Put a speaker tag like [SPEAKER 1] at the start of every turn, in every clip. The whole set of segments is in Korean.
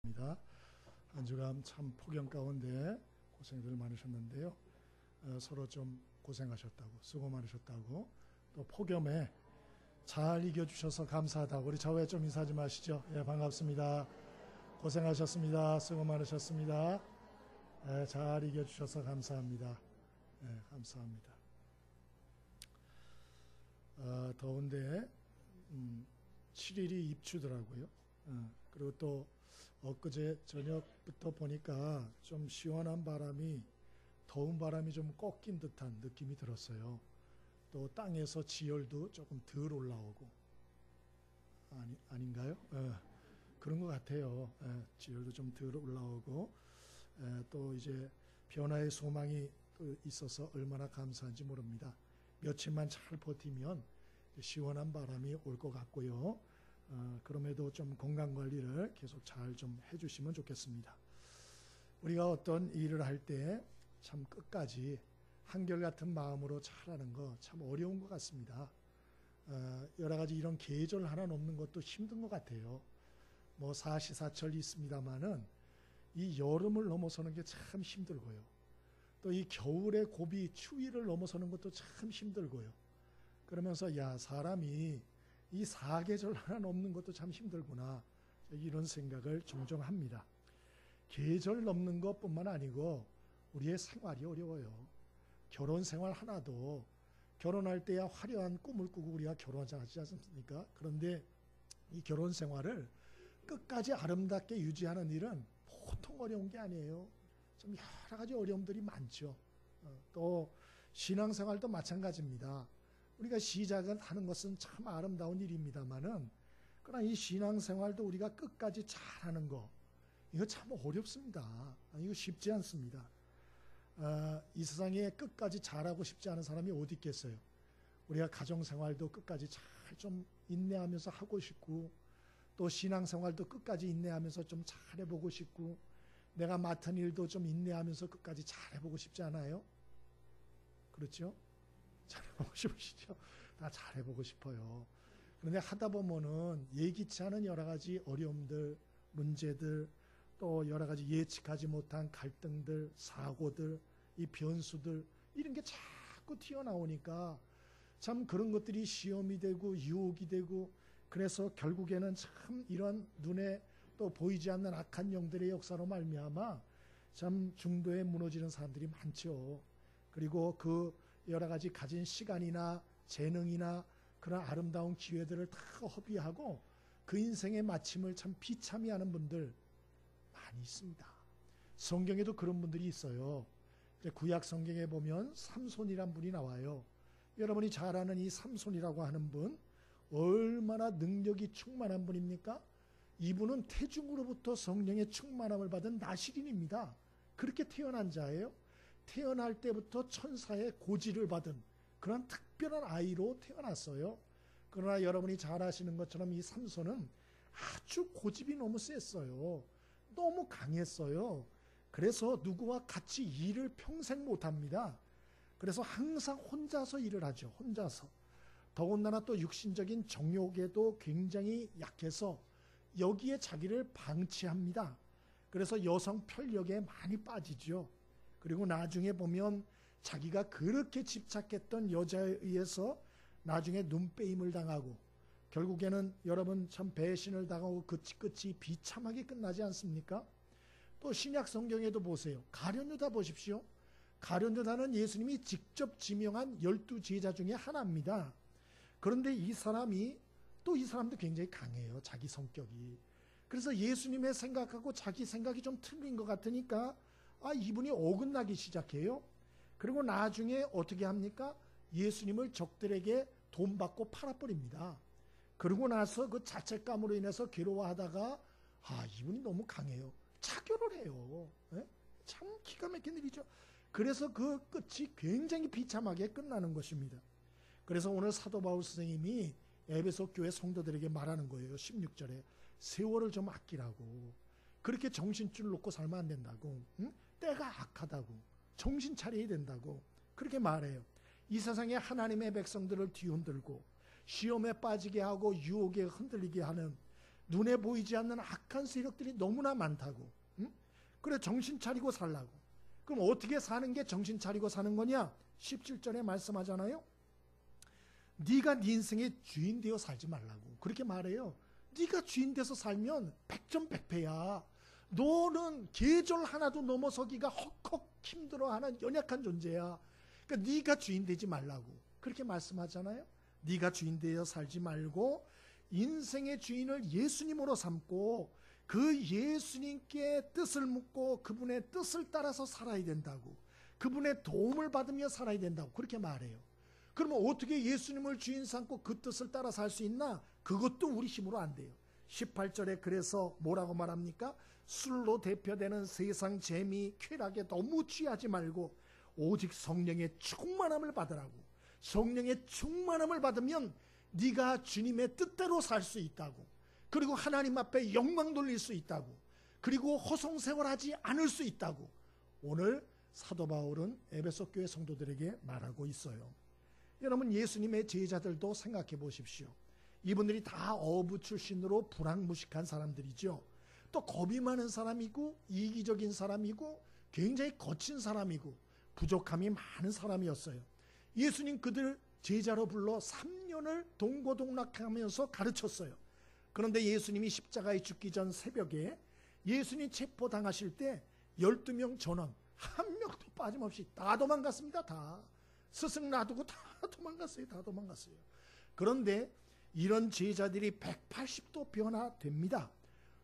[SPEAKER 1] 한 주간 참 폭염 가운데 고생들 많으셨는데요. 서로 좀 고생하셨다고, 수고 많으셨다고, 또 폭염에 잘 이겨주셔서 감사하다고. 우리 좌우에 좀 인사 좀 하시죠. 예, 반갑습니다. 고생하셨습니다. 수고 많으셨습니다. 예, 잘 이겨주셔서 감사합니다. 예, 감사합니다. 더운데 7일이 입추더라고요. 그리고 또 엊그제 저녁부터 보니까 좀 시원한 바람이, 더운 바람이 좀 꺾인 듯한 느낌이 들었어요. 또 땅에서 지열도 조금 덜 올라오고, 아닌가요? 그런 것 같아요. 지열도 좀 덜 올라오고, 또 이제 변화의 소망이 또 있어서 얼마나 감사한지 모릅니다. 며칠만 잘 버티면 시원한 바람이 올 것 같고요. 그럼에도 좀 건강관리를 계속 잘 좀 해주시면 좋겠습니다. 우리가 어떤 일을 할 때 참 끝까지 한결같은 마음으로 잘하는 거 참 어려운 것 같습니다. 여러 가지 이런 계절 하나 넘는 것도 힘든 것 같아요. 뭐 사시사철이 있습니다만은 이 여름을 넘어서는 게 참 힘들고요. 또 이 겨울의 고비, 추위를 넘어서는 것도 참 힘들고요. 그러면서 사람이 이 사계절 하나 넘는 것도 참 힘들구나, 이런 생각을 종종 합니다. 계절 넘는 것뿐만 아니고 우리의 생활이 어려워요. 결혼 생활 하나도 결혼할 때야 화려한 꿈을 꾸고 우리가 결혼하지 않습니까? 그런데 이 결혼 생활을 끝까지 아름답게 유지하는 일은 보통 어려운 게 아니에요. 좀 여러 가지 어려움들이 많죠. 또 신앙생활도 마찬가지입니다. 우리가 시작은 하는 것은 참 아름다운 일입니다만은, 그러나 이 신앙생활도 우리가 끝까지 잘하는 거, 이거 참 어렵습니다. 이거 쉽지 않습니다. 이 세상에 끝까지 잘하고 싶지 않은 사람이 어디 있겠어요? 우리가 가정생활도 끝까지 잘 좀 인내하면서 하고 싶고, 또 신앙생활도 끝까지 인내하면서 좀 잘해보고 싶고, 내가 맡은 일도 좀 인내하면서 끝까지 잘해보고 싶지 않아요? 그렇죠? 잘해보고 싶으시죠? 다 잘해보고 싶어요. 그런데 하다 보면은 예기치 않은 여러 가지 어려움들, 문제들, 또 여러 가지 예측하지 못한 갈등들, 사고들, 이 변수들, 이런 게 자꾸 튀어나오니까 참 그런 것들이 시험이 되고 유혹이 되고, 그래서 결국에는 참 이런 눈에 또 보이지 않는 악한 영들의 역사로 말미암아 참 중도에 무너지는 사람들이 많죠. 그리고 그 여러 가지 가진 시간이나 재능이나 그런 아름다운 기회들을 다 허비하고 그 인생의 마침을 참 비참히하는 분들 많이 있습니다. 성경에도 그런 분들이 있어요. 구약 성경에 보면 삼손이란 분이 나와요. 여러분이 잘 아는 이 삼손이라고 하는 분, 얼마나 능력이 충만한 분입니까? 이분은 태중으로부터 성령의 충만함을 받은 나실인입니다. 그렇게 태어난 자예요. 태어날 때부터 천사의 고지를 받은 그런 특별한 아이로 태어났어요. 그러나 여러분이 잘 아시는 것처럼 이 삼손은 아주 고집이 너무 셌어요. 너무 강했어요. 그래서 누구와 같이 일을 평생 못합니다. 그래서 항상 혼자서 일을 하죠. 혼자서. 더군다나 또 육신적인 정욕에도 굉장히 약해서 여기에 자기를 방치합니다. 그래서 여성 편력에 많이 빠지죠. 그리고 나중에 보면 자기가 그렇게 집착했던 여자에 의해서 나중에 눈빼임을 당하고, 결국에는 여러분 참 배신을 당하고 끝이 비참하게 끝나지 않습니까? 또 신약 성경에도 보세요. 가룟유다 보십시오. 가룟유다는 예수님이 직접 지명한 12제자 중에 하나입니다. 그런데 이 사람도 굉장히 강해요. 자기 성격이. 그래서 예수님의 생각하고 자기 생각이 좀 틀린 것 같으니까 이분이 어긋나기 시작해요. 그리고 나중에 어떻게 합니까? 예수님을 적들에게 돈 받고 팔아버립니다. 그러고 나서 그 자책감으로 인해서 괴로워하다가 이분이 너무 강해요. 자결을 해요. 참 기가 막힌 일이죠. 그래서 그 끝이 굉장히 비참하게 끝나는 것입니다. 그래서 오늘 사도 바울 선생님이 에베소 교회 성도들에게 말하는 거예요. 16절에 세월을 좀 아끼라고. 그렇게 정신줄 놓고 살면 안 된다고. 때가 악하다고. 정신 차려야 된다고. 그렇게 말해요. 이 세상에 하나님의 백성들을 뒤흔들고 시험에 빠지게 하고 유혹에 흔들리게 하는 눈에 보이지 않는 악한 세력들이 너무나 많다고. 응? 그래 정신 차리고 살라고. 그럼 어떻게 사는 게 정신 차리고 사는 거냐? 17절에 말씀하잖아요. 네가 네 인생의 주인 되어 살지 말라고 그렇게 말해요. 네가 주인 돼서 살면 백전백패야. 너는 계절 하나도 넘어서기가 헉헉 힘들어하는 연약한 존재야. 그러니까 네가 주인 되지 말라고 그렇게 말씀하잖아요. 네가 주인 되어 살지 말고 인생의 주인을 예수님으로 삼고 그 예수님께 뜻을 묻고 그분의 뜻을 따라서 살아야 된다고. 그분의 도움을 받으며 살아야 된다고 그렇게 말해요. 그러면 어떻게 예수님을 주인 삼고 그 뜻을 따라 살 수 있나? 그것도 우리 힘으로 안 돼요. 18절에 그래서 뭐라고 말합니까? 술로 대표되는 세상 재미, 쾌락에 너무 취하지 말고 오직 성령의 충만함을 받으라고. 성령의 충만함을 받으면 네가 주님의 뜻대로 살 수 있다고. 그리고 하나님 앞에 영광 돌릴 수 있다고. 그리고 허송세월하지 않을 수 있다고. 오늘 사도 바울은 에베소 교회 성도들에게 말하고 있어요. 여러분 예수님의 제자들도 생각해 보십시오. 이분들이 다 어부 출신으로 불황무식한 사람들이죠. 또 겁이 많은 사람이고 이기적인 사람이고 굉장히 거친 사람이고 부족함이 많은 사람이었어요. 예수님 그들 제자로 불러 3년을 동고동락하면서 가르쳤어요. 그런데 예수님이 십자가에 죽기 전 새벽에 예수님 체포당하실 때 12명 전원 한 명도 빠짐없이 다 도망갔습니다. 다 스승 놔두고 다 도망갔어요. 다 도망갔어요. 그런데 이런 제자들이 180도 변화됩니다.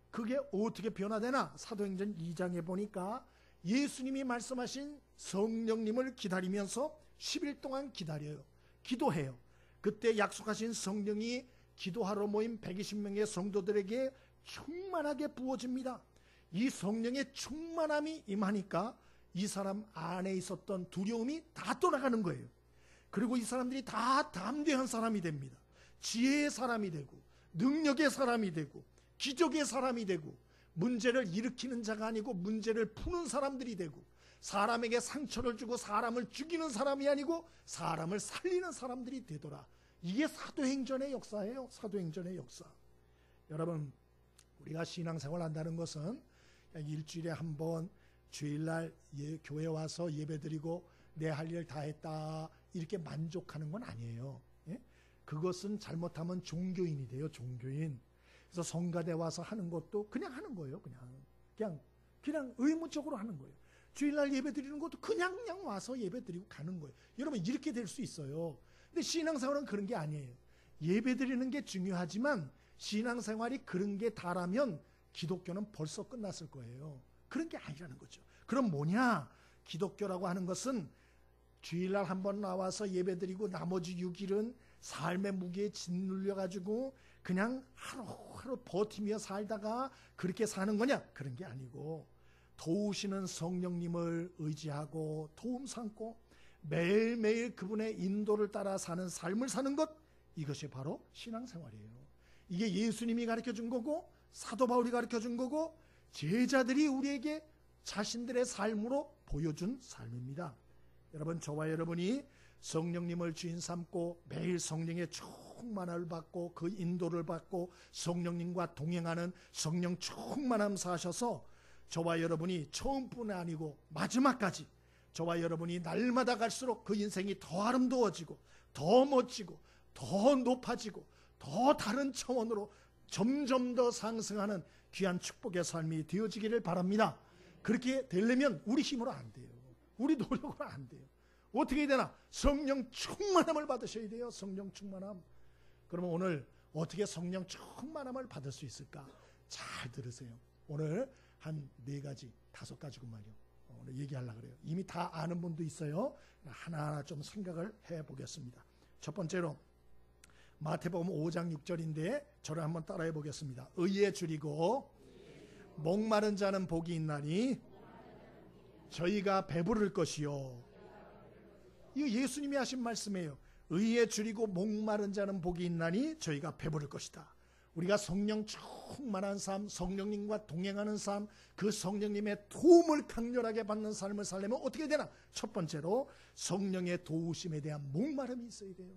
[SPEAKER 1] 그게 어떻게 변화되나? 사도행전 2장에 보니까 예수님이 말씀하신 성령님을 기다리면서 10일 동안 기다려요. 기도해요. 그때 약속하신 성령이 기도하러 모인 120명의 성도들에게 충만하게 부어집니다. 이 성령의 충만함이 임하니까 이 사람 안에 있었던 두려움이 다 떠나가는 거예요. 그리고 이 사람들이 다 담대한 사람이 됩니다. 지혜의 사람이 되고 능력의 사람이 되고 기적의 사람이 되고 문제를 일으키는 자가 아니고 문제를 푸는 사람들이 되고 사람에게 상처를 주고 사람을 죽이는 사람이 아니고 사람을 살리는 사람들이 되더라. 이게 사도행전의 역사예요. 사도행전의 역사. 여러분 우리가 신앙생활 한다는 것은 일주일에 한 번 주일날 교회 와서 예배드리고 내 할 일 다 했다 이렇게 만족하는 건 아니에요. 예? 그것은 잘못하면 종교인이 돼요. 종교인. 그래서 성가대 와서 하는 것도 그냥 하는 거예요. 그냥 의무적으로 하는 거예요. 주일날 예배드리는 것도 그냥 와서 예배드리고 가는 거예요. 여러분 이렇게 될 수 있어요. 근데 신앙생활은 그런 게 아니에요. 예배드리는 게 중요하지만 신앙생활이 그런 게 다라면 기독교는 벌써 끝났을 거예요. 그런 게 아니라는 거죠. 그럼 뭐냐? 기독교라고 하는 것은 주일날 한번 나와서 예배드리고 나머지 6일은 삶의 무게에 짓눌려가지고 그냥 하루하루 버티며 살다가 그렇게 사는 거냐? 그런 게 아니고 도우시는 성령님을 의지하고 도움 삼고 매일매일 그분의 인도를 따라 사는 삶을 사는 것, 이것이 바로 신앙생활이에요. 이게 예수님이 가르쳐준 거고 사도 바울이 가르쳐준 거고 제자들이 우리에게 자신들의 삶으로 보여준 삶입니다. 여러분 저와 여러분이 성령님을 주인 삼고 매일 성령의 충만함을 받고 그 인도를 받고 성령님과 동행하는 성령 충만함 사셔서 저와 여러분이 처음뿐 아니고 마지막까지 저와 여러분이 날마다 갈수록 그 인생이 더 아름다워지고 더 멋지고 더 높아지고 더 다른 차원으로 점점 더 상승하는 귀한 축복의 삶이 되어지기를 바랍니다. 그렇게 되려면 우리 힘으로 안 돼요. 우리 노력으로 안 돼요. 어떻게 해야 되나? 성령 충만함을 받으셔야 돼요. 성령 충만함. 그러면 오늘 어떻게 성령 충만함을 받을 수 있을까? 잘 들으세요. 오늘 한 4가지, 5가지군만요. 오늘 얘기하려고 그래요. 이미 다 아는 분도 있어요. 하나하나 좀 생각을 해보겠습니다. 첫 번째로 마태복음 5장 6절인데 저를 한번 따라해 보겠습니다. 의에 줄이고 목마른 자는 복이 있나니 저희가 배부를 것이요. 이거 예수님이 하신 말씀이에요. 의에 줄이고 목마른 자는 복이 있나니 저희가 배부를 것이다. 우리가 성령 충만한 삶, 성령님과 동행하는 삶, 그 성령님의 도움을 강렬하게 받는 삶을 살려면 어떻게 되나? 첫 번째로 성령의 도우심에 대한 목마름이 있어야 돼요.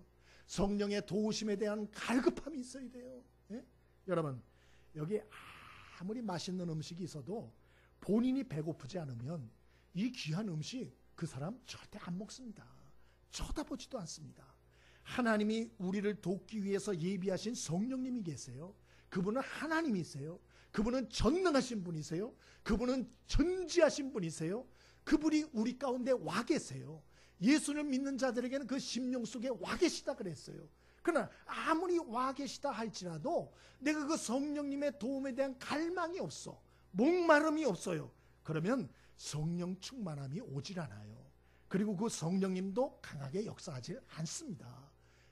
[SPEAKER 1] 성령의 도우심에 대한 갈급함이 있어야 돼요. 예? 여러분 여기 아무리 맛있는 음식이 있어도 본인이 배고프지 않으면 이 귀한 음식 그 사람 절대 안 먹습니다. 쳐다보지도 않습니다. 하나님이 우리를 돕기 위해서 예비하신 성령님이 계세요. 그분은 하나님이세요. 그분은 전능하신 분이세요. 그분은 전지하신 분이세요. 그분이 우리 가운데 와 계세요. 예수를 믿는 자들에게는 그 심령 속에 와 계시다 그랬어요. 그러나 아무리 와 계시다 할지라도 내가 그 성령님의 도움에 대한 갈망이 없어. 목마름이 없어요. 그러면 성령 충만함이 오질 않아요. 그리고 그 성령님도 강하게 역사하지 않습니다.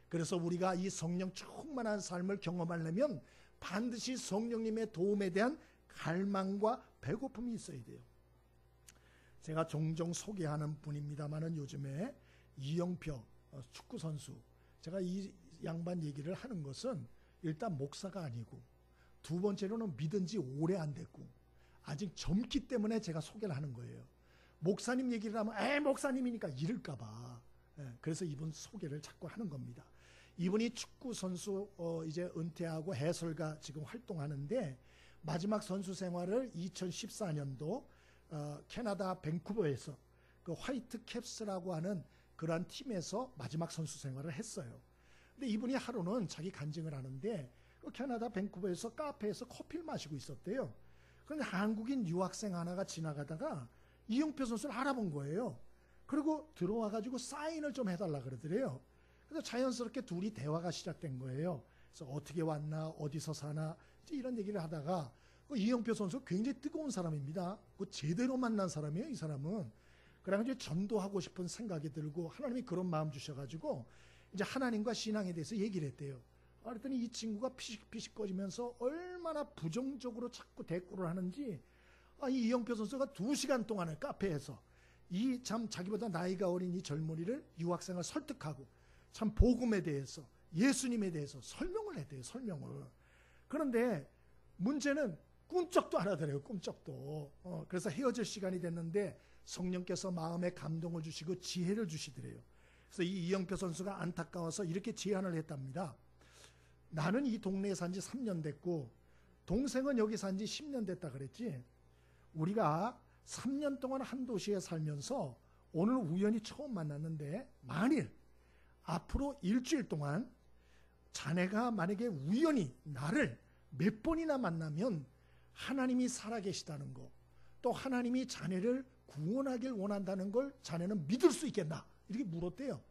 [SPEAKER 1] 그래서 우리가 이 성령 충만한 삶을 경험하려면 반드시 성령님의 도움에 대한 갈망과 배고픔이 있어야 돼요. 제가 종종 소개하는 분입니다만은 요즘에 이영표 축구선수, 제가 이 양반 얘기를 하는 것은 일단 목사가 아니고 두 번째로는 믿은 지 오래 안 됐고 아직 젊기 때문에 제가 소개를 하는 거예요. 목사님 얘기를 하면 목사님이니까 이럴까봐. 그래서 이분 소개를 자꾸 하는 겁니다. 이분이 축구선수 이제 은퇴하고 해설가 지금 활동하는데 마지막 선수 생활을 2014년도 캐나다 밴쿠버에서 그 화이트 캡스라고 하는 그러한 팀에서 마지막 선수 생활을 했어요. 근데 이분이 하루는 자기 간증을 하는데 그 캐나다 밴쿠버에서 카페에서 커피를 마시고 있었대요. 그런데 한국인 유학생 하나가 지나가다가 이영표 선수를 알아본 거예요. 그리고 들어와가지고 사인을 좀 해달라 그러더래요. 그래서 자연스럽게 둘이 대화가 시작된 거예요. 그래서 어떻게 왔나, 어디서 사나, 이제 이런 얘기를 하다가 이영표 선수 굉장히 뜨거운 사람입니다. 제대로 만난 사람이에요, 이 사람은. 그래가지고 전도하고 싶은 생각이 들고 하나님이 그런 마음 주셔가지고 이제 하나님과 신앙에 대해서 얘기를 했대요. 그랬더니 이 친구가 피식피식 거리면서 얼마나 부정적으로 자꾸 대꾸를 하는지 이 이영표 선수가 2시간 동안을 카페에서 이 참 자기보다 나이가 어린 이 젊은이를 유학생을 설득하고 참 복음에 대해서 예수님에 대해서 설명을 했대요. 설명을. 그런데 문제는 꿈쩍도 안 하더래요. 꿈쩍도. 그래서 헤어질 시간이 됐는데 성령께서 마음에 감동을 주시고 지혜를 주시더래요. 그래서 이 이영표 선수가 안타까워서 이렇게 제안을 했답니다. 나는 이 동네에 산 지 3년 됐고 동생은 여기 산 지 10년 됐다 그랬지. 우리가 3년 동안 한 도시에 살면서 오늘 우연히 처음 만났는데 만일 앞으로 일주일 동안 자네가 만약에 우연히 나를 몇 번이나 만나면 하나님이 살아계시다는 거, 또 하나님이 자네를 구원하길 원한다는 걸 자네는 믿을 수 있겠나? 이렇게 물었대요.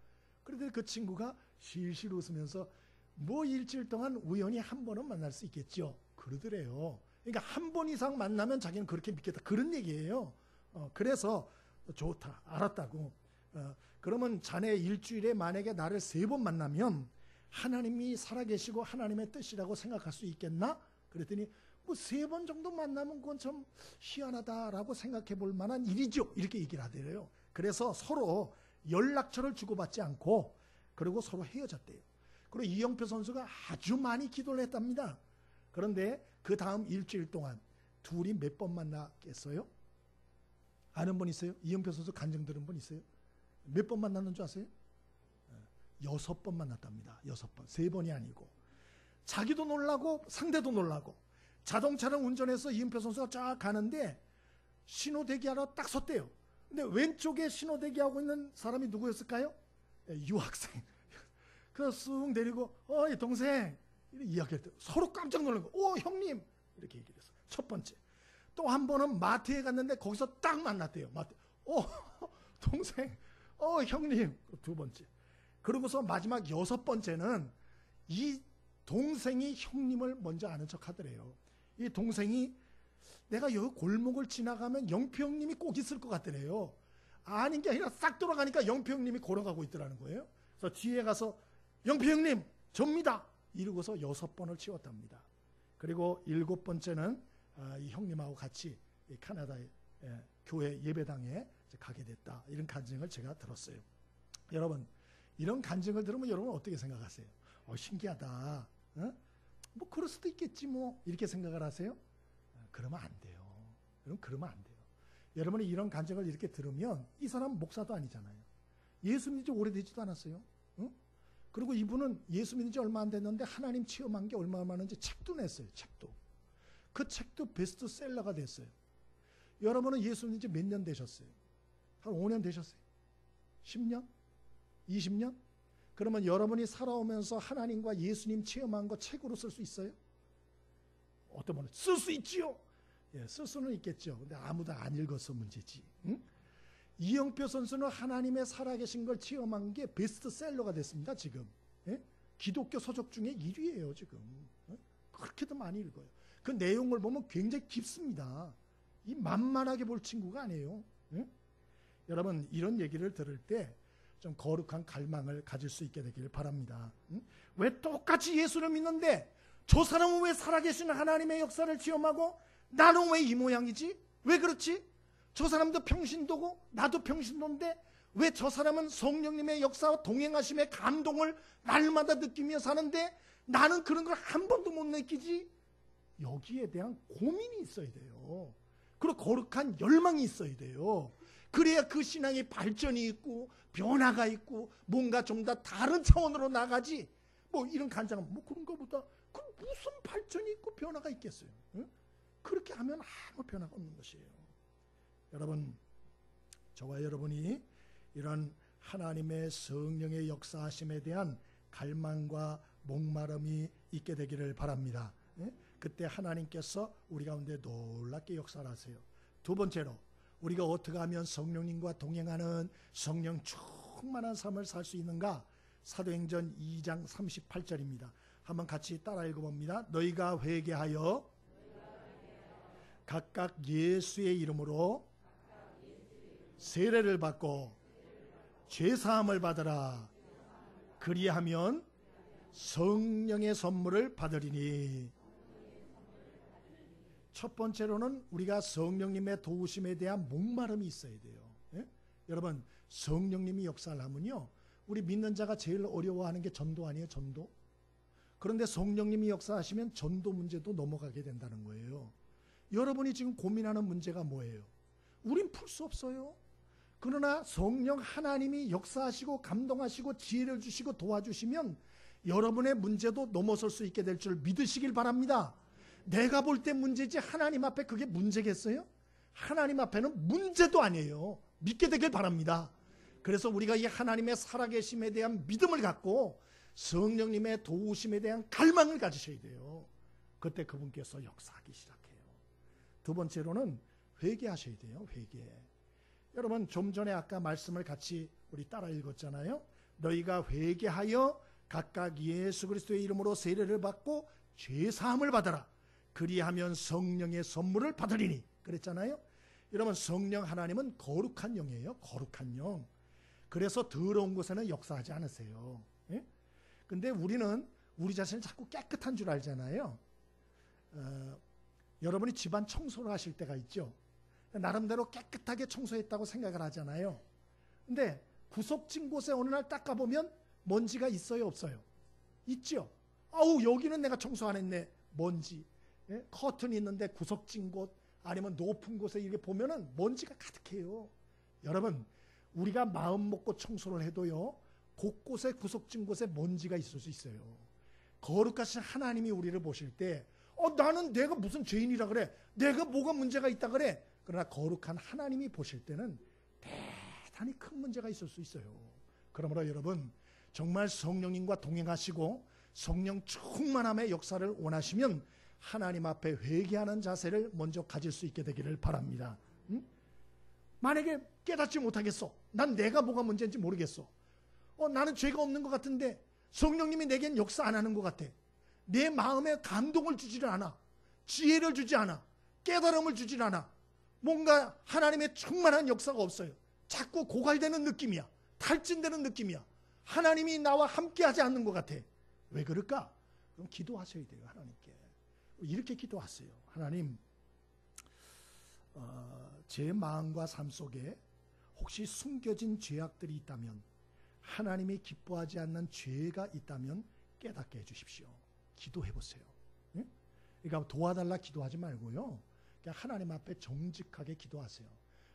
[SPEAKER 1] 그런데 그 친구가 실실 웃으면서 뭐 일주일 동안 우연히 한 번은 만날 수 있겠죠. 그러더래요. 그러니까 한 번 이상 만나면 자기는 그렇게 믿겠다. 그런 얘기예요. 그래서 좋다. 알았다고. 그러면 자네 일주일에 만약에 나를 3번 만나면 하나님이 살아계시고 하나님의 뜻이라고 생각할 수 있겠나? 그랬더니 뭐 3번 정도 만나면 그건 참 희한하다라고 생각해 볼 만한 일이죠. 이렇게 얘기를 하더래요. 그래서 서로 연락처를 주고받지 않고 그리고 서로 헤어졌대요. 그리고 이영표 선수가 아주 많이 기도를 했답니다. 그런데 그 다음 일주일 동안 둘이 몇 번 만났겠어요? 아는 분 있어요? 이영표 선수 간증 들은 분 있어요? 몇 번 만났는 줄 아세요? 6번 만났답니다. 6번. 3번이 아니고. 자기도 놀라고 상대도 놀라고. 자동차를 운전해서 이은표 선수가 쫙 가는데 신호대기하러 딱 섰대요. 근데 왼쪽에 신호대기하고 있는 사람이 누구였을까요? 유학생. 그래서 쑥 내리고 이 동생 이렇게 이야기했대요. 서로 깜짝 놀라고 형님 이렇게 얘기를 했어요. 첫 번째. 또 한 번은 마트에 갔는데 거기서 딱 만났대요. 마트. 동생 형님. 두 번째. 그러고서 마지막 6번째는 이 동생이 형님을 먼저 아는 척 하더래요. 이 동생이 내가 여기 골목을 지나가면 영표 형님이 꼭 있을 것 같더래요. 아닌 게 아니라 싹 돌아가니까 영표 형님이 걸어가고 있더라는 거예요. 그래서 뒤에 가서 영표 형님 접니다. 이러고서 6번을 치웠답니다. 그리고 7번째는 이 형님하고 같이 캐나다의 교회 예배당에 가게 됐다. 이런 간증을 제가 들었어요. 여러분 이런 간증을 들으면 여러분 어떻게 생각하세요? 신기하다. 뭐 그럴 수도 있겠지 뭐 이렇게 생각을 하세요? 그러면 안 돼요. 여러분 그러면 안 돼요. 여러분이 이런 간증을 이렇게 들으면 이 사람은 목사도 아니잖아요. 예수 믿은 지 오래되지도 않았어요. 그리고 이분은 예수 믿은 지 얼마 안 됐는데 하나님 체험한 게 얼마나 많은지 책도 냈어요. 책도. 그 책도 베스트셀러가 됐어요. 여러분은 예수님 이제 몇 년 되셨어요? 한 5년 되셨어요? 10년? 20년? 그러면 여러분이 살아오면서 하나님과 예수님 체험한 거 책으로 쓸 수 있어요? 어떤 분은 쓸 수 있지요. 예, 쓸 수는 있겠죠. 근데 아무도 안 읽어서 문제지. 응? 이영표 선수는 하나님의 살아계신 걸 체험한 게 베스트셀러가 됐습니다. 지금. 예? 기독교 서적 중에 1위예요. 지금. 예? 그렇게도 많이 읽어요. 그 내용을 보면 굉장히 깊습니다. 이 만만하게 볼 친구가 아니에요. 예? 여러분 이런 얘기를 들을 때 좀 거룩한 갈망을 가질 수 있게 되기를 바랍니다. 응? 왜 똑같이 예수를 믿는데 저 사람은 왜 살아계신 하나님의 역사를 체험하고 나는 왜 이 모양이지? 왜 그렇지? 저 사람도 평신도고 나도 평신도인데 왜 저 사람은 성령님의 역사와 동행하심의 감동을 날마다 느끼며 사는데 나는 그런 걸 한 번도 못 느끼지? 여기에 대한 고민이 있어야 돼요. 그리고 거룩한 열망이 있어야 돼요. 그래야 그 신앙의 발전이 있고 변화가 있고 뭔가 좀 더 다른 차원으로 나가지. 뭐 이런 간장은 뭐 그런 거보다 그 무슨 발전이 있고 변화가 있겠어요. 응? 그렇게 하면 아무 변화가 없는 것이에요. 여러분, 저와 여러분이 이런 하나님의 성령의 역사하심에 대한 갈망과 목마름이 있게 되기를 바랍니다. 예? 그때 하나님께서 우리 가운데 놀랍게 역사를 하세요. 두 번째로 우리가 어떻게 하면 성령님과 동행하는 성령 충만한 삶을 살 수 있는가? 사도행전 2장 38절입니다. 한번 같이 따라 읽어봅니다. 너희가 회개하여 각각 예수의 이름으로 세례를 받고 죄사함을 받으라. 그리하면 성령의 선물을 받으리니. 첫 번째로는 우리가 성령님의 도우심에 대한 목마름이 있어야 돼요. 예? 여러분 성령님이 역사를 하면요 우리 믿는 자가 제일 어려워하는 게 전도 아니에요? 전도. 그런데 성령님이 역사하시면 전도 문제도 넘어가게 된다는 거예요. 여러분이 지금 고민하는 문제가 뭐예요? 우린 풀 수 없어요. 그러나 성령 하나님이 역사하시고 감동하시고 지혜를 주시고 도와주시면 여러분의 문제도 넘어설 수 있게 될 줄 믿으시길 바랍니다. 내가 볼 때 문제지 하나님 앞에 그게 문제겠어요? 하나님 앞에는 문제도 아니에요. 믿게 되길 바랍니다. 그래서 우리가 이 하나님의 살아계심에 대한 믿음을 갖고 성령님의 도우심에 대한 갈망을 가지셔야 돼요. 그때 그분께서 역사하기 시작해요. 두 번째로는 회개하셔야 돼요. 회개. 여러분 좀 전에 아까 말씀을 같이 우리 따라 읽었잖아요. 너희가 회개하여 각각 예수 그리스도의 이름으로 세례를 받고 죄사함을 받아라. 그리하면 성령의 선물을 받으리니. 그랬잖아요. 여러분 성령 하나님은 거룩한 영이에요. 거룩한 영. 그래서 더러운 곳에는 역사하지 않으세요. 예? 근데 우리는 우리 자신을 자꾸 깨끗한 줄 알잖아요. 여러분이 집안 청소를 하실 때가 있죠. 나름대로 깨끗하게 청소했다고 생각을 하잖아요. 근데 구석진 곳에 어느 날 닦아보면 먼지가 있어요? 없어요? 있죠. 아우 여기는 내가 청소 안 했네. 먼지. 예? 커튼이 있는데 구석진 곳 아니면 높은 곳에 이렇게 보면은 먼지가 가득해요. 여러분 우리가 마음 먹고 청소를 해도요 곳곳에 구석진 곳에 먼지가 있을 수 있어요. 거룩하신 하나님이 우리를 보실 때 나는 내가 무슨 죄인이라 그래. 내가 뭐가 문제가 있다 그래. 그러나 거룩한 하나님이 보실 때는 대단히 큰 문제가 있을 수 있어요. 그러므로 여러분 정말 성령님과 동행하시고 성령 충만함의 역사를 원하시면 하나님 앞에 회개하는 자세를 먼저 가질 수 있게 되기를 바랍니다. 응? 만약에 깨닫지 못하겠어. 난 내가 뭐가 문제인지 모르겠어. 나는 죄가 없는 것 같은데 성령님이 내겐 역사 안 하는 것 같아. 내 마음에 감동을 주지를 않아. 지혜를 주지 않아. 깨달음을 주질 않아. 뭔가 하나님의 충만한 역사가 없어요. 자꾸 고갈되는 느낌이야. 탈진되는 느낌이야. 하나님이 나와 함께하지 않는 것 같아. 왜 그럴까? 그럼 기도하셔야 돼요. 하나님께. 이렇게 기도하세요. 하나님 제 마음과 삶 속에 혹시 숨겨진 죄악들이 있다면 하나님이 기뻐하지 않는 죄가 있다면 깨닫게 해주십시오. 기도해 보세요. 예? 그러니까 도와달라 기도하지 말고요. 그냥 하나님 앞에 정직하게 기도하세요.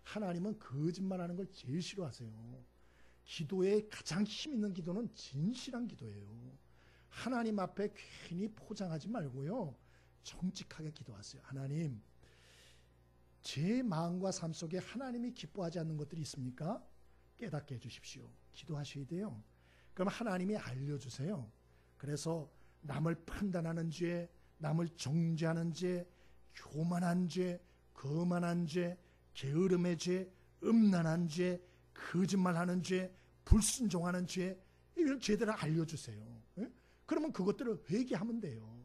[SPEAKER 1] 하나님은 거짓말하는 걸 제일 싫어하세요. 기도에 가장 힘 있는 기도는 진실한 기도예요. 하나님 앞에 괜히 포장하지 말고요. 정직하게 기도하세요. 하나님, 제 마음과 삶 속에 하나님이 기뻐하지 않는 것들이 있습니까? 깨닫게 해주십시오. 기도하셔야 돼요. 그럼 하나님이 알려주세요. 그래서 남을 판단하는 죄, 남을 정죄하는 죄, 교만한 죄, 거만한 죄, 게으름의 죄, 음란한 죄, 거짓말하는 죄, 불순종하는 죄, 이런 죄들을 알려주세요. 그러면 그것들을 회개하면 돼요.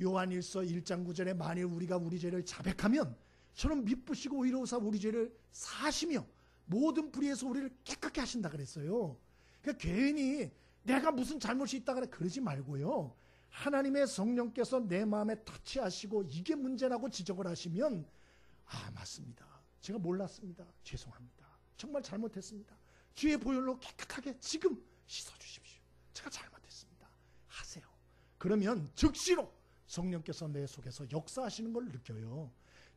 [SPEAKER 1] 요한일서 1장 9절에 만일 우리가 우리 죄를 자백하면 저는 미쁘시고 의로우사 우리 죄를 사시며 모든 불의에서 우리를 깨끗게 하신다 그랬어요. 그러니까 괜히 내가 무슨 잘못이 있다 그러지 말고요. 하나님의 성령께서 내 마음에 터치하시고 이게 문제라고 지적을 하시면 맞습니다. 제가 몰랐습니다. 죄송합니다. 정말 잘못했습니다. 주의 보혈로 깨끗하게 지금 씻어주십시오. 제가 잘못했습니다. 하세요. 그러면 즉시로 성령께서 내 속에서 역사하시는 걸 느껴요.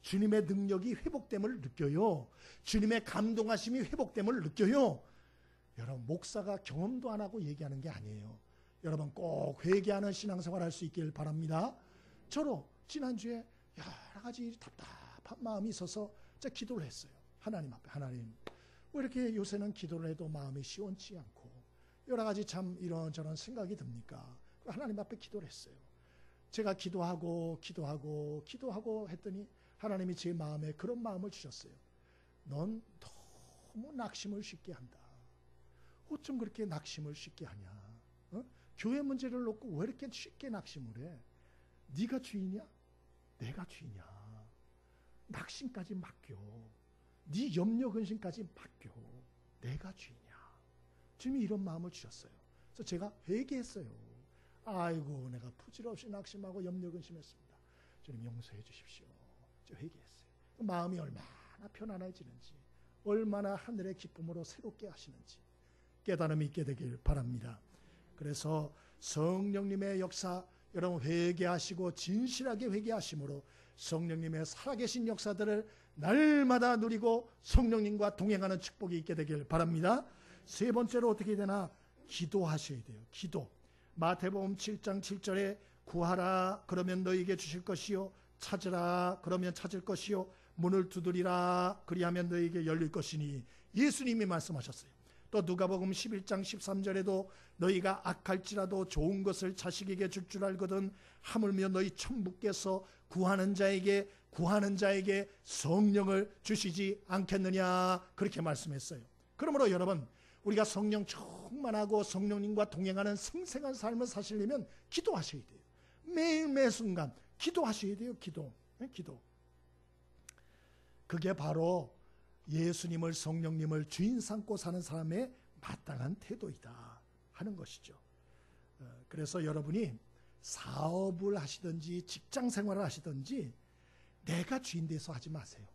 [SPEAKER 1] 주님의 능력이 회복됨을 느껴요. 주님의 감동하심이 회복됨을 느껴요. 여러분, 목사가 경험도 안 하고 얘기하는 게 아니에요. 여러분 꼭 회개하는 신앙생활 할 수 있길 바랍니다. 저로 지난주에 여러 가지 답답한 마음이 있어서 제가 기도를 했어요. 하나님 앞에, 하나님 왜 이렇게 요새는 기도를 해도 마음이 시원치 않고 여러 가지 참 이런저런 생각이 듭니까? 하나님 앞에 기도를 했어요. 제가 기도하고 했더니 하나님이 제 마음에 그런 마음을 주셨어요. 넌 너무 낙심을 쉽게 한다. 어쩜 그렇게 낙심을 쉽게 하냐? 교회 문제를 놓고 왜 이렇게 쉽게 낙심을 해? 네가 주인이야? 내가 주인이야. 낙심까지 맡겨. 네 염려 근심까지 맡겨. 내가 주인이야. 주님이 이런 마음을 주셨어요. 그래서 제가 회개했어요. 아이고, 내가 부질없이 낙심하고 염려 근심했습니다. 주님 용서해 주십시오. 저 회개했어요. 마음이 얼마나 편안해지는지, 얼마나 하늘의 기쁨으로 새롭게 하시는지 깨달음이 있게 되길 바랍니다. 그래서 성령님의 역사, 여러분 회개하시고 진실하게 회개하심으로 성령님의 살아계신 역사들을 날마다 누리고 성령님과 동행하는 축복이 있게 되길 바랍니다. 세 번째로 어떻게 되나? 기도하셔야 돼요. 기도. 마태복음 7장 7절에 구하라 그러면 너희에게 주실 것이요, 찾으라 그러면 찾을 것이요, 문을 두드리라 그리하면 너희에게 열릴 것이니 예수님이 말씀하셨어요. 또 누가복음 11장 13절에도 너희가 악할지라도 좋은 것을 자식에게 줄 줄 알거든 하물며 너희 천부께서 구하는 자에게 성령을 주시지 않겠느냐 그렇게 말씀했어요. 그러므로 여러분, 우리가 성령 충만하고 성령님과 동행하는 생생한 삶을 사시려면 기도하셔야 돼요. 매일 매 순간 기도하셔야 돼요. 기도. 그게 바로 예수님을, 성령님을 주인 삼고 사는 사람의 마땅한 태도이다 하는 것이죠. 그래서 여러분이 사업을 하시든지 직장 생활을 하시든지 내가 주인 돼서 하지 마세요.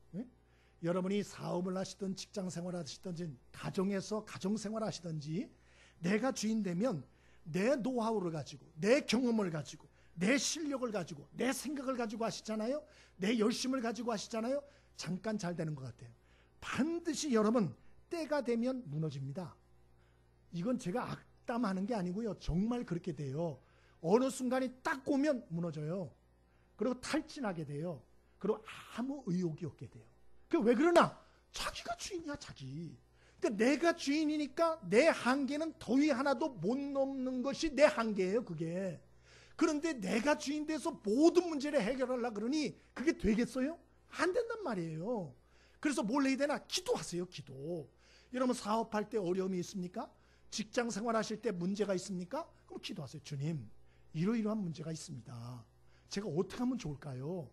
[SPEAKER 1] 여러분이 사업을 하시든 직장 생활을 하시든지 가정에서 가정생활을 하시든지 내가 주인 되면 내 노하우를 가지고, 내 경험을 가지고, 내 실력을 가지고, 내 생각을 가지고 하시잖아요. 내 열심을 가지고 하시잖아요. 잠깐 잘 되는 것 같아요. 반드시 여러분 때가 되면 무너집니다. 이건 제가 악담하는 게 아니고요. 정말 그렇게 돼요. 어느 순간이 딱 오면 무너져요. 그리고 탈진하게 돼요. 그리고 아무 의욕이 없게 돼요. 그 왜 그러나? 자기가 주인이야, 자기. 그러니까 내가 주인이니까 내 한계는 더위 하나도 못 넘는 것이 내 한계예요, 그게. 그런데 내가 주인 돼서 모든 문제를 해결하려고 그러니 그게 되겠어요? 안 된단 말이에요. 그래서 뭘 해야 되나? 기도하세요, 기도. 여러분 사업할 때 어려움이 있습니까? 직장 생활하실 때 문제가 있습니까? 그럼 기도하세요. 주님, 이러이러한 문제가 있습니다. 제가 어떻게 하면 좋을까요?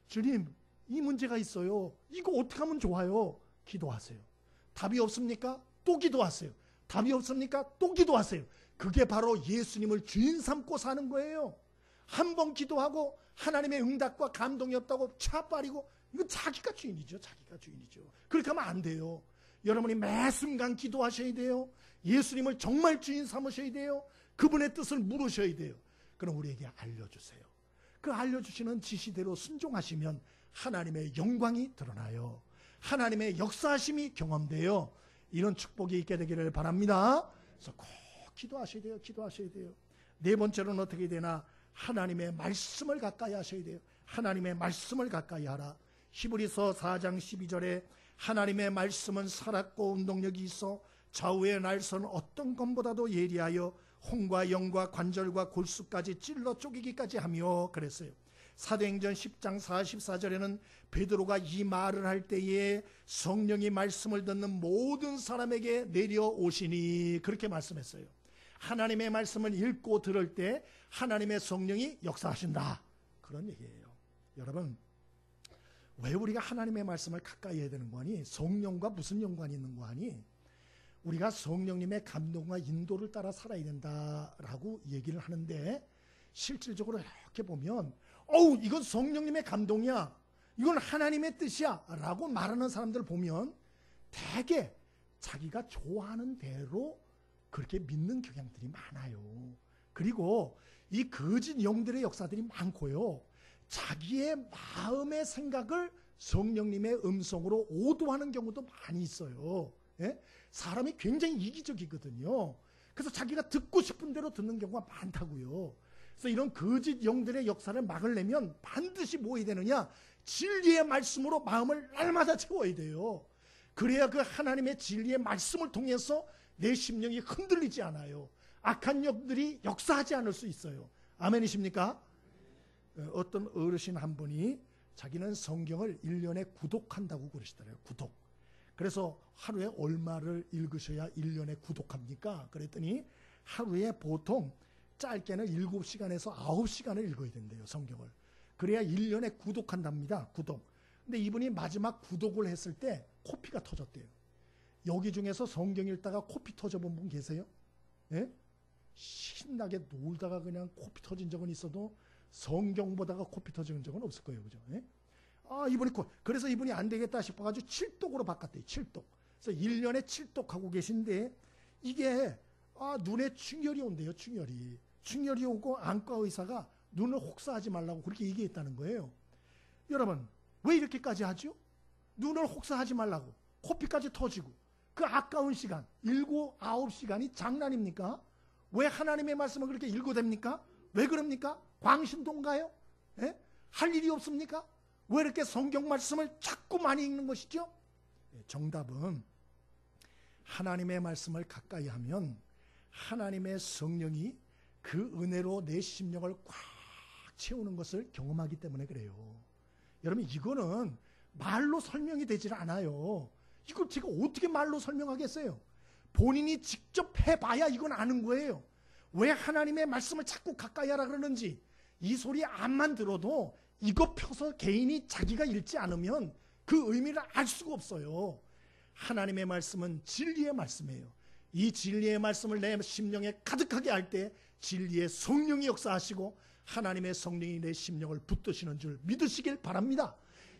[SPEAKER 1] 주님, 이 문제가 있어요. 이거 어떻게 하면 좋아요? 기도하세요. 답이 없습니까? 또 기도하세요. 답이 없습니까? 또 기도하세요. 그게 바로 예수님을 주인 삼고 사는 거예요. 한 번 기도하고 하나님의 응답과 감동이 없다고 차버리고, 이건 자기가 주인이죠. 자기가 주인이죠. 그렇게 하면 안 돼요. 여러분이 매 순간 기도하셔야 돼요. 예수님을 정말 주인 삼으셔야 돼요. 그분의 뜻을 물으셔야 돼요. 그럼 우리에게 알려주세요. 그 알려주시는 지시대로 순종하시면 하나님의 영광이 드러나요. 하나님의 역사하심이 경험돼요. 이런 축복이 있게 되기를 바랍니다. 그래서 꼭 기도하셔야 돼요. 기도하셔야 돼요. 네 번째로는 어떻게 되나? 하나님의 말씀을 가까이 하셔야 돼요. 하나님의 말씀을 가까이 하라. 히브리서 4장 12절에 하나님의 말씀은 살았고 운동력이 있어 좌우의 날선 어떤 것보다도 예리하여 혼과 영과 관절과 골수까지 찔러 쪼개기까지 하며 그랬어요. 사도행전 10장 44절에는 베드로가 이 말을 할 때에 성령이 말씀을 듣는 모든 사람에게 내려오시니 그렇게 말씀했어요. 하나님의 말씀을 읽고 들을 때 하나님의 성령이 역사하신다, 그런 얘기예요. 여러분, 왜 우리가 하나님의 말씀을 가까이 해야 되는 거니? 성령과 무슨 연관이 있는 거 아니? 우리가 성령님의 감동과 인도를 따라 살아야 된다라고 얘기를 하는데, 실질적으로 이렇게 보면 이건 성령님의 감동이야, 이건 하나님의 뜻이야 라고 말하는 사람들 보면 대개 자기가 좋아하는 대로 그렇게 믿는 경향들이 많아요. 그리고 이 거짓 영들의 역사들이 많고요, 자기의 마음의 생각을 성령님의 음성으로 오도하는 경우도 많이 있어요. 예? 사람이 굉장히 이기적이거든요. 그래서 자기가 듣고 싶은 대로 듣는 경우가 많다고요. 그래서 이런 거짓 영들의 역사를 막으려면 반드시 뭐 해야 되느냐? 진리의 말씀으로 마음을 날마다 채워야 돼요. 그래야 그 하나님의 진리의 말씀을 통해서 내 심령이 흔들리지 않아요. 악한 영들이 역사하지 않을 수 있어요. 아멘이십니까? 어떤 어르신 한 분이 자기는 성경을 1년에 구독한다고 그러시더래요. 구독. 그래서 하루에 얼마를 읽으셔야 1년에 구독합니까? 그랬더니 하루에 보통 짧게는 7시간에서 9시간을 읽어야 된대요, 성경을. 그래야 1년에 구독한답니다. 구독. 근데 이분이 마지막 구독을 했을 때 코피가 터졌대요. 여기 중에서 성경 읽다가 코피 터져본 분 계세요? 예? 신나게 놀다가 그냥 코피 터진 적은 있어도 성경 보다가 코피 터진 적은 없을 거예요. 그죠? 예? 그래서 이분이 안 되겠다 싶어가지고 7독으로 바꿨대요. 7독. 그래서 1년에 7독하고 계신데 이게 눈에 충혈이 온대요. 충혈이 오고 안과 의사가 눈을 혹사하지 말라고 그렇게 얘기했다는 거예요. 여러분, 왜 이렇게까지 하죠? 눈을 혹사하지 말라고 코피까지 터지고 그 아까운 시간 7, 9시간이 장난입니까? 왜 하나님의 말씀을 그렇게 읽어도 됩니까? 왜 그럽니까? 광신도인가요? 예? 할 일이 없습니까? 왜 이렇게 성경 말씀을 자꾸 많이 읽는 것이죠? 정답은 하나님의 말씀을 가까이 하면 하나님의 성령이 그 은혜로 내 심령을 꽉 채우는 것을 경험하기 때문에 그래요. 여러분, 이거는 말로 설명이 되질 않아요. 이걸 제가 어떻게 말로 설명하겠어요? 본인이 직접 해봐야 이건 아는 거예요. 왜 하나님의 말씀을 자꾸 가까이 하라 그러는지 이 소리 암만 들어도 이거 펴서 개인이 자기가 읽지 않으면 그 의미를 알 수가 없어요. 하나님의 말씀은 진리의 말씀이에요. 이 진리의 말씀을 내 심령에 가득하게 할 때 진리의 성령이 역사하시고 하나님의 성령이 내 심령을 붙드시는 줄 믿으시길 바랍니다.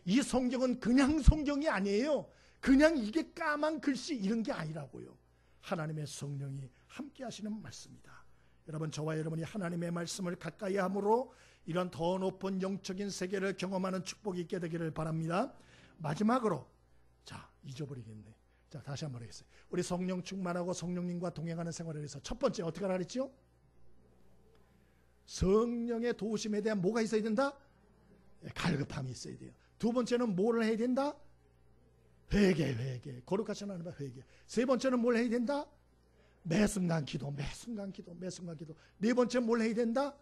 [SPEAKER 1] 이 성경은 그냥 성경이 아니에요. 그냥 이게 까만 글씨 이런 게 아니라고요. 하나님의 성령이 함께 하시는 말씀이다. 여러분, 저와 여러분이 하나님의 말씀을 가까이 함으로 이런 더 높은 영적인 세계를 경험하는 축복이 있게 되기를 바랍니다. 마지막으로, 잊어버리겠네. 다시 한번 하겠어요. 우리 성령 충만하고 성령님과 동행하는 생활을 위해서 첫 번째 어떻게 하라 그랬죠? 성령의 도우심에 대한 뭐가 있어야 된다? 갈급함이 있어야 돼요. 두 번째는 뭘 해야 된다? 회개. 거룩하신 하나님의 회개. 세 번째는 뭘 해야 된다? 매순간 기도. 네 번째는 뭘 해야 된다?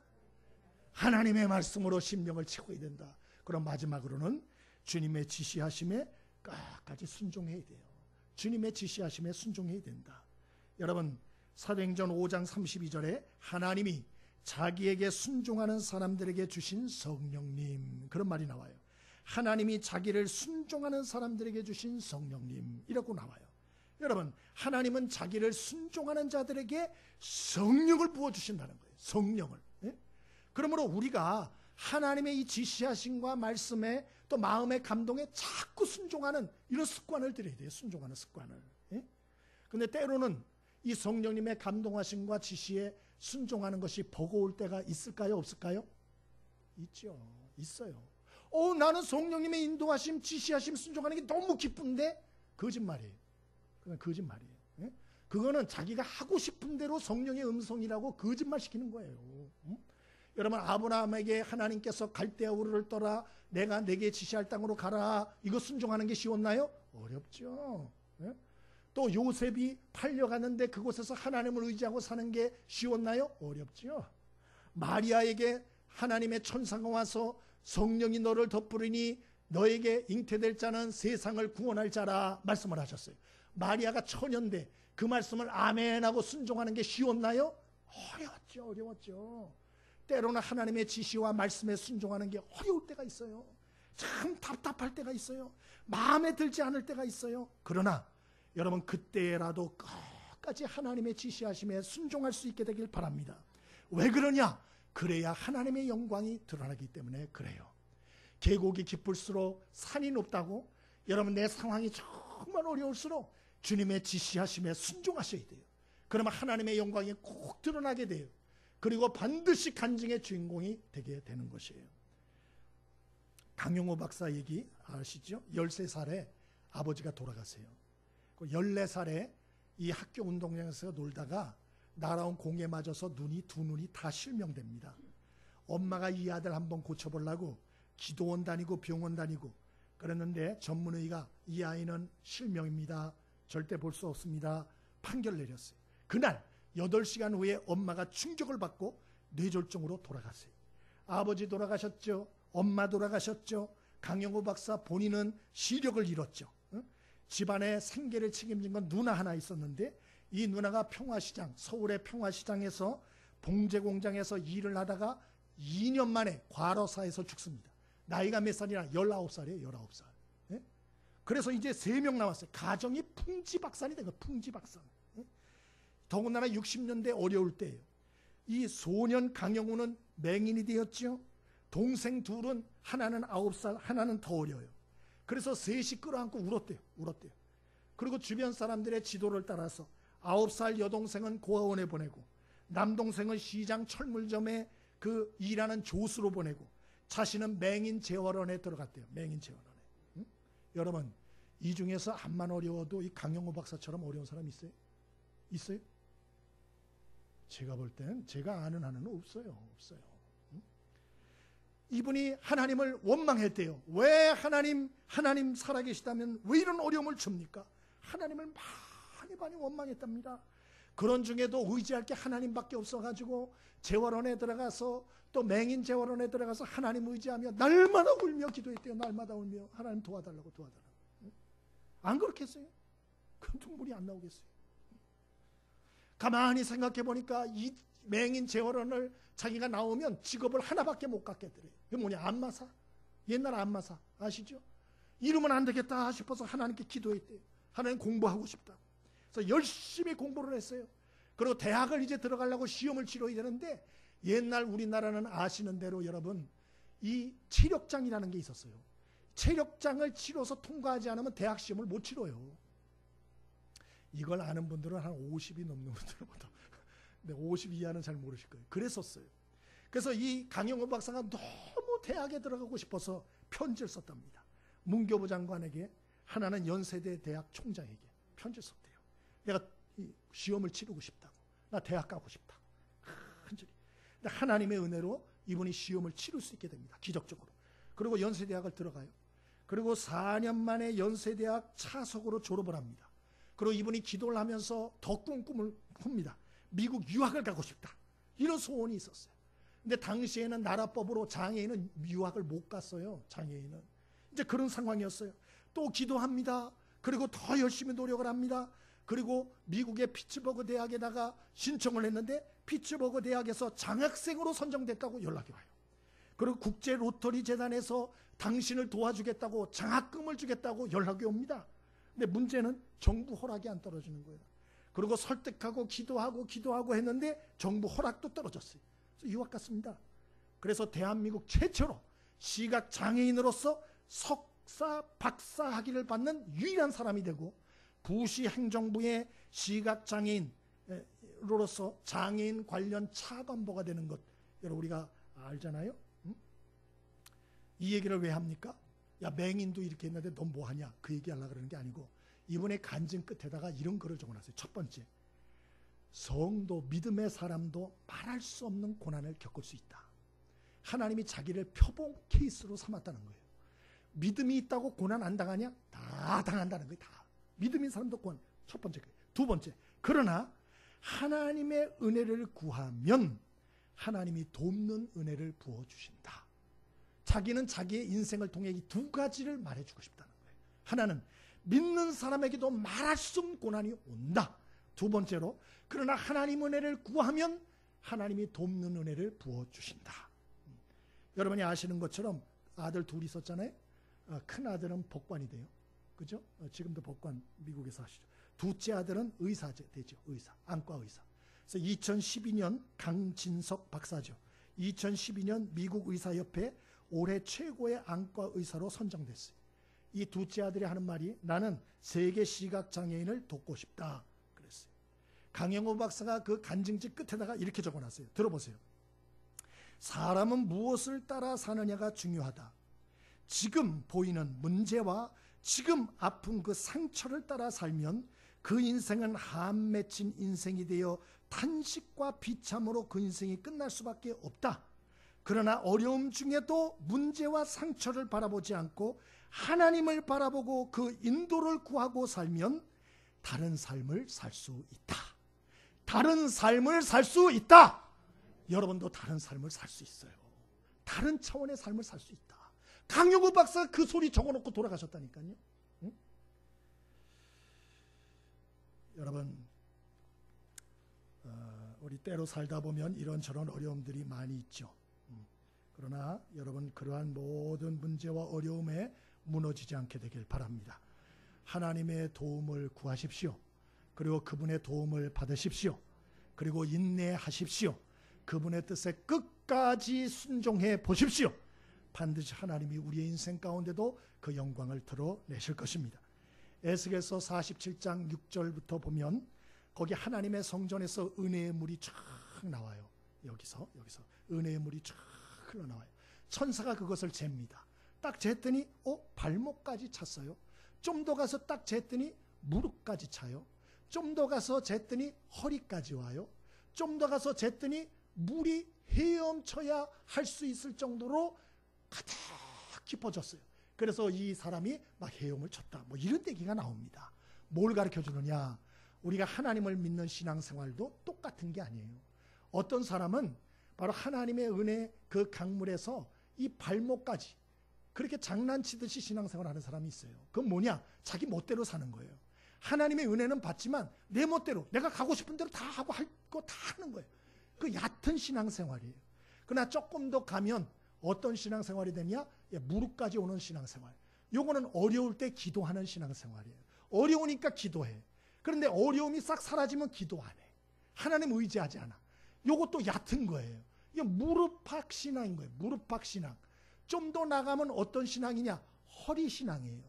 [SPEAKER 1] 하나님의 말씀으로 심령을 채워야 된다. 그럼 마지막으로는 주님의 지시하심에 끝까지 순종해야 돼요. 주님의 지시하심에 순종해야 된다. 여러분, 사도행전 5장 32절에 하나님이 자기에게 순종하는 사람들에게 주신 성령님, 그런 말이 나와요. 하나님이 자기를 순종하는 사람들에게 주신 성령님이라고 나와요. 여러분, 하나님은 자기를 순종하는 자들에게 성령을 부어주신다는 거예요. 성령을. 예? 그러므로 우리가 하나님의 이 지시하심과 말씀에 또 마음의 감동에 자꾸 순종하는 이런 습관을 들여야 돼요. 순종하는 습관을. 예? 근데 때로는 이 성령님의 감동하심과 지시에 순종하는 것이 버거울 때가 있을까요? 없을까요? 있죠. 있어요. 나는 성령님의 인도하심, 지시하심 순종하는 게 너무 기쁜데? 거짓말이에요. 그건 거짓말이에요. 예? 그거는 자기가 하고 싶은 대로 성령의 음성이라고 거짓말 시키는 거예요. 여러분, 아브라함에게 하나님께서 갈대아 우르를 떠라 내가 내게 지시할 땅으로 가라, 이거 순종하는 게 쉬웠나요? 어렵죠. 예? 또 요셉이 팔려가는데 그곳에서 하나님을 의지하고 사는 게 쉬웠나요? 어렵죠. 마리아에게 하나님의 천사가 와서 성령이 너를 덮으리니 너에게 잉태될 자는 세상을 구원할 자라 말씀을 하셨어요. 마리아가 처녀인데 그 말씀을 아멘하고 순종하는 게 쉬웠나요? 어려웠죠. 때로는 하나님의 지시와 말씀에 순종하는 게 어려울 때가 있어요. 참 답답할 때가 있어요. 마음에 들지 않을 때가 있어요. 그러나 여러분, 그때라도 끝까지 하나님의 지시하심에 순종할 수 있게 되길 바랍니다. 왜 그러냐? 그래야 하나님의 영광이 드러나기 때문에 그래요. 계곡이 깊을수록 산이 높다고, 여러분, 내 상황이 정말 어려울수록 주님의 지시하심에 순종하셔야 돼요. 그러면 하나님의 영광이 꼭 드러나게 돼요. 그리고 반드시 간증의 주인공이 되게 되는 것이에요. 강용호 박사 얘기 아시죠? 13살에 아버지가 돌아가세요. 14살에 이 학교 운동장에서 놀다가 날아온 공에 맞아서 두 눈이 다 실명됩니다. 엄마가 이 아들 한번 고쳐보려고 기도원 다니고 병원 다니고 그랬는데 전문의가 이 아이는 실명입니다. 절대 볼 수 없습니다. 판결 내렸어요. 그날 8시간 후에 엄마가 충격을 받고 뇌졸중으로 돌아갔어요. 아버지 돌아가셨죠. 엄마 돌아가셨죠. 강영호 박사 본인은 시력을 잃었죠. 집안의 생계를 책임진 건 누나 하나 있었는데 이 누나가 평화시장, 서울의 평화시장에서 봉제공장에서 일을 하다가 2년 만에 과로사에서 죽습니다. 나이가 몇 살이나? 19살이에요. 19살. 예? 그래서 이제 3명 남았어요. 가정이 풍지박산이 된 거예요. 풍지박산. 예? 더군다나 60년대 어려울 때예요. 이 소년 강영호는 맹인이 되었죠. 동생 둘은 하나는 9살, 하나는 더 어려요. 그래서 셋이 끌어안고 울었대요. 그리고 주변 사람들의 지도를 따라서 9살 여동생은 고아원에 보내고 남동생은 시장 철물점에 그 일하는 조수로 보내고 자신은 맹인 재활원에 들어갔대요. 맹인 재활원에. 응? 여러분, 이 중에서 암만 어려워도 이 강영호 박사처럼 어려운 사람 있어요? 있어요? 제가 볼 땐 제가 아는 한은 없어요. 응? 이분이 하나님을 원망했대요. 왜 하나님 살아계시다면 왜 이런 어려움을 줍니까? 하나님을 많이 원망했답니다. 그런 중에도 의지할 게 하나님밖에 없어가지고 재활원에 들어가서 또 맹인 재활원에 들어가서 하나님 의지하며 날마다 울며 기도했대요. 날마다 울며 하나님 도와달라고. 안 그렇겠어요? 그 눈물이 안 나오겠어요? 가만히 생각해 보니까 이 맹인 재활원을 자기가 나오면 직업을 하나밖에 못 갖겠더래요. 그게 뭐냐? 안마사. 옛날 안마사 아시죠? 이러면 안 되겠다 싶어서 하나님께 기도했대요. 하나님 공부하고 싶다. 그래서 열심히 공부를 했어요. 그리고 대학을 이제 들어가려고 시험을 치러야 되는데 옛날 우리나라는 아시는 대로 여러분 이 체력장이라는 게 있었어요. 체력장을 치러서 통과하지 않으면 대학 시험을 못 치러요. 이걸 아는 분들은 한 50이 넘는 분들보다 근데 50 이하는 잘 모르실 거예요. 그랬었어요. 그래서 이 강영호 박사가 너무 대학에 들어가고 싶어서 편지를 썼답니다. 문교부 장관에게, 하나는 연세대 대학 총장에게 편지를 썼대요. 내가 이 시험을 치르고 싶다고. 나 대학 가고 싶다고. 근데 하나님의 은혜로 이분이 시험을 치를 수 있게 됩니다. 기적적으로. 그리고 연세대학을 들어가요. 그리고 4년 만에 연세대학 차석으로 졸업을 합니다. 그리고 이분이 기도를 하면서 더 꿈을 꿉니다. 미국 유학을 가고 싶다. 이런 소원이 있었어요. 근데 당시에는 나라법으로 장애인은 유학을 못 갔어요. 장애인은. 이제 그런 상황이었어요. 또 기도합니다. 그리고 더 열심히 노력을 합니다. 그리고 미국의 피츠버그 대학에다가 신청을 했는데 피츠버그 대학에서 장학생으로 선정됐다고 연락이 와요. 그리고 국제 로터리 재단에서 당신을 도와주겠다고 장학금을 주겠다고 연락이 옵니다. 근데 문제는 정부 허락이 안 떨어지는 거예요. 그리고 설득하고 기도하고 했는데 정부 허락도 떨어졌어요. 그래서 유학 갔습니다. 그래서 대한민국 최초로 시각 장애인으로서 석사, 박사 학위를 받는 유일한 사람이 되고 부시 행정부의 시각 장애인으로서 장애인 관련 차관보가 되는 것, 여러분 우리가 알잖아요. 응? 이 얘기를 왜 합니까? 야, 맹인도 이렇게 했는데 넌 뭐하냐? 그 얘기하려고 그러는 게 아니고 이분의 간증 끝에다가 이런 글을 적어놨어요. 첫 번째, 성도, 믿음의 사람도 말할 수 없는 고난을 겪을 수 있다. 하나님이 자기를 표본 케이스로 삼았다는 거예요. 믿음이 있다고 고난 안 당하냐? 다 당한다는 거예요. 다. 믿음이 있는 사람도 고난. 첫 번째. 두 번째. 그러나 하나님의 은혜를 구하면 하나님이 돕는 은혜를 부어주신다. 자기는 자기의 인생을 통해 이 두 가지를 말해주고 싶다는 거예요. 하나는 믿는 사람에게도 말할 수 없는 고난이 온다. 두 번째로 그러나 하나님 은혜를 구하면 하나님이 돕는 은혜를 부어주신다. 여러분이 아시는 것처럼 아들 둘이 있었잖아요. 큰 아들은 법관이 돼요. 그죠? 지금도 법관 미국에서 하시죠. 둘째 아들은 의사 되죠. 의사, 안과 의사. 그래서 2012년 강진석 박사죠. 2012년 미국 의사협회 올해 최고의 안과 의사로 선정됐어요. 이 둘째 아들이 하는 말이 나는 세계 시각장애인을 돕고 싶다 그랬어요. 강영호 박사가 그 간증지 끝에다가 이렇게 적어놨어요. 들어보세요. 사람은 무엇을 따라 사느냐가 중요하다. 지금 보이는 문제와 지금 아픈 그 상처를 따라 살면 그 인생은 한 맺힌 인생이 되어 탄식과 비참으로 그 인생이 끝날 수밖에 없다. 그러나 어려움 중에도 문제와 상처를 바라보지 않고 하나님을 바라보고 그 인도를 구하고 살면 다른 삶을 살 수 있다. 다른 삶을 살 수 있다. 여러분도 다른 삶을 살 수 있어요. 다른 차원의 삶을 살 수 있다. 강영우 박사가 그 소리 적어놓고 돌아가셨다니까요. 응? 여러분, 우리 때로 살다 보면 이런저런 어려움들이 많이 있죠. 그러나 여러분 그러한 모든 문제와 어려움에 무너지지 않게 되길 바랍니다. 하나님의 도움을 구하십시오. 그리고 그분의 도움을 받으십시오. 그리고 인내하십시오. 그분의 뜻에 끝까지 순종해 보십시오. 반드시 하나님이 우리의 인생 가운데도 그 영광을 드러내실 것입니다. 에스겔서 47장 6절부터 보면 거기 하나님의 성전에서 은혜의 물이 쫙 나와요. 여기서 은혜의 물이 쫙 흘러나와요. 천사가 그것을 잽니다. 딱 쟀더니 발목까지 찼어요. 좀 더 가서 딱 쟀더니 무릎까지 차요. 좀 더 가서 쟀더니 허리까지 와요. 좀 더 가서 쟀더니 물이 헤엄쳐야 할 수 있을 정도로 가득 깊어졌어요. 그래서 이 사람이 막 헤엄을 쳤다. 뭐 이런 얘기가 나옵니다. 뭘 가르쳐 주느냐? 우리가 하나님을 믿는 신앙생활도 똑같은 게 아니에요. 어떤 사람은 바로 하나님의 은혜 그 강물에서 이 발목까지 그렇게 장난치듯이 신앙생활하는 사람이 있어요. 그건 뭐냐? 자기 멋대로 사는 거예요. 하나님의 은혜는 받지만 내 멋대로 내가 가고 싶은 대로 다 하고 할 거 다 하는 거예요. 그 얕은 신앙생활이에요. 그러나 조금 더 가면 어떤 신앙생활이 되냐? 무릎까지 오는 신앙생활. 요거는 어려울 때 기도하는 신앙생활이에요. 어려우니까 기도해. 그런데 어려움이 싹 사라지면 기도 안 해. 하나님 의지하지 않아. 요것도 얕은 거예요. 이게 무릎팍 신앙인 거예요. 무릎팍 신앙. 좀 더 나가면 어떤 신앙이냐? 허리 신앙이에요.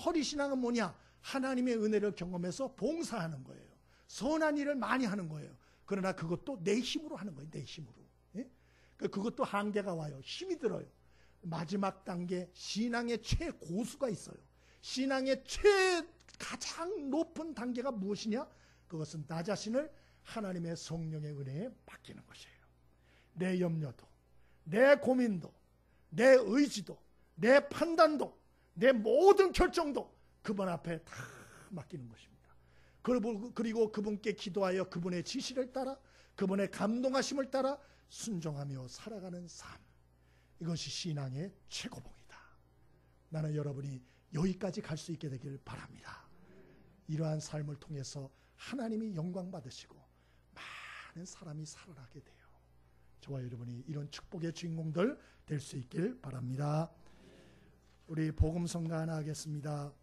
[SPEAKER 1] 허리 신앙은 뭐냐? 하나님의 은혜를 경험해서 봉사하는 거예요. 선한 일을 많이 하는 거예요. 그러나 그것도 내 힘으로 하는 거예요. 내 힘으로. 예? 그것도 한계가 와요. 힘이 들어요. 마지막 단계 신앙의 최고수가 있어요. 신앙의 가장 높은 단계가 무엇이냐? 그것은 나 자신을 하나님의 성령의 은혜에 맡기는 것이에요. 내 염려도, 내 고민도, 내 의지도, 내 판단도, 내 모든 결정도 그분 앞에 다 맡기는 것입니다. 그리고 그분께 기도하여 그분의 지시를 따라 그분의 감동하심을 따라 순종하며 살아가는 삶. 이것이 신앙의 최고봉이다. 나는 여러분이 여기까지 갈 수 있게 되길 바랍니다. 이러한 삶을 통해서 하나님이 영광 받으시고 많은 사람이 살아나게 돼요. 저와 여러분이 이런 축복의 주인공들 될 수 있길 바랍니다. 우리 복음성가 하나 하겠습니다.